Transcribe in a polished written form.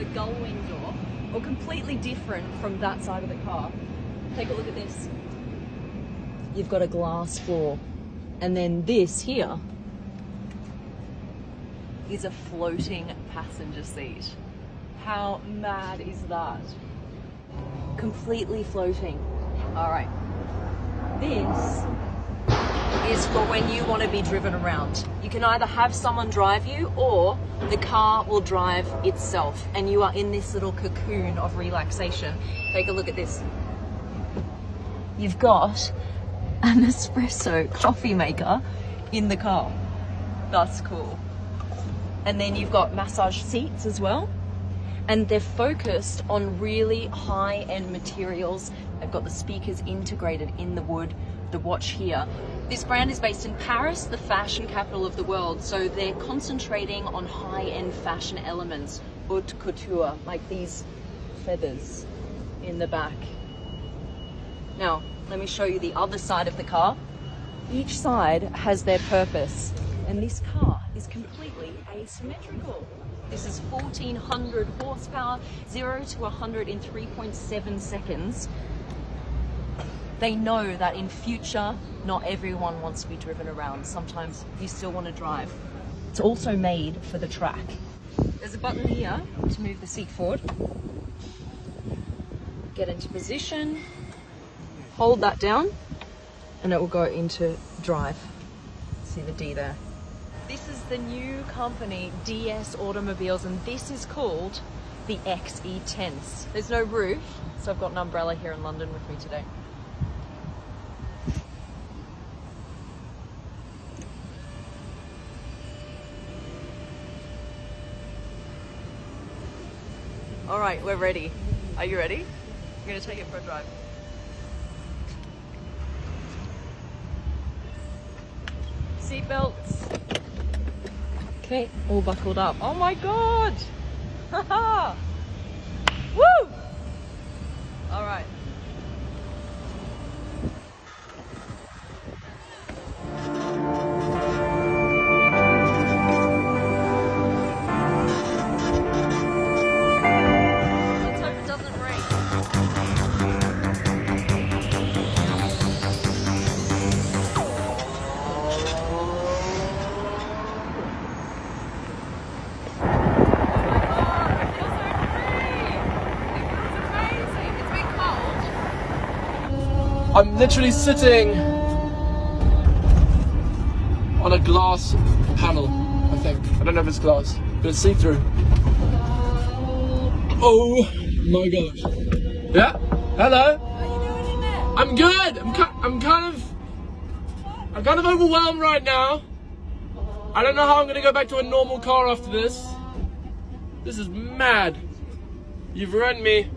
a gull wing door, or completely different from that side of the car. Take a look at this. You've got a glass floor, and then this here is a floating passenger seat. How mad is that? Completely floating. All right. This is for when you want to be driven around. You can either have someone drive you, or the car will drive itself, and you are in this little cocoon of relaxation. Take a look at this. You've got an espresso coffee maker in the car. That's cool. And then you've got massage seats as well. And they're focused on really high-end materials. They've got the speakers integrated in the wood, the watch here. This brand is based in Paris, the fashion capital of the world. So they're concentrating on high-end fashion elements, haute couture, like these feathers in the back. Now, let me show you the other side of the car. Each side has their purpose, and this car is completely asymmetrical. This is 1400 horsepower, 0 to 100 in 3.7 seconds. They know that in future, not everyone wants to be driven around. Sometimes you still want to drive. It's also made for the track. There's a button here to move the seat forward. Get into position. Hold that down and it will go into drive. See the D there. This is the new company, DS Automobiles, and this is called the XE Tense. There's no roof, so I've got an umbrella here in London with me today. All right, we're ready. Are you ready? I'm gonna take it for a drive. Seatbelts. Okay, all buckled up. Oh my God! Haha! Woo! All right. Let's hope it doesn't rain. I'm literally sitting on a glass panel, I think. I don't know if it's glass, but it's see-through. Oh my gosh. Yeah? Hello? What are you doing in there? I'm good. I'm kind of overwhelmed right now. I don't know how I'm gonna go back to a normal car after this. This is mad. You've ruined me.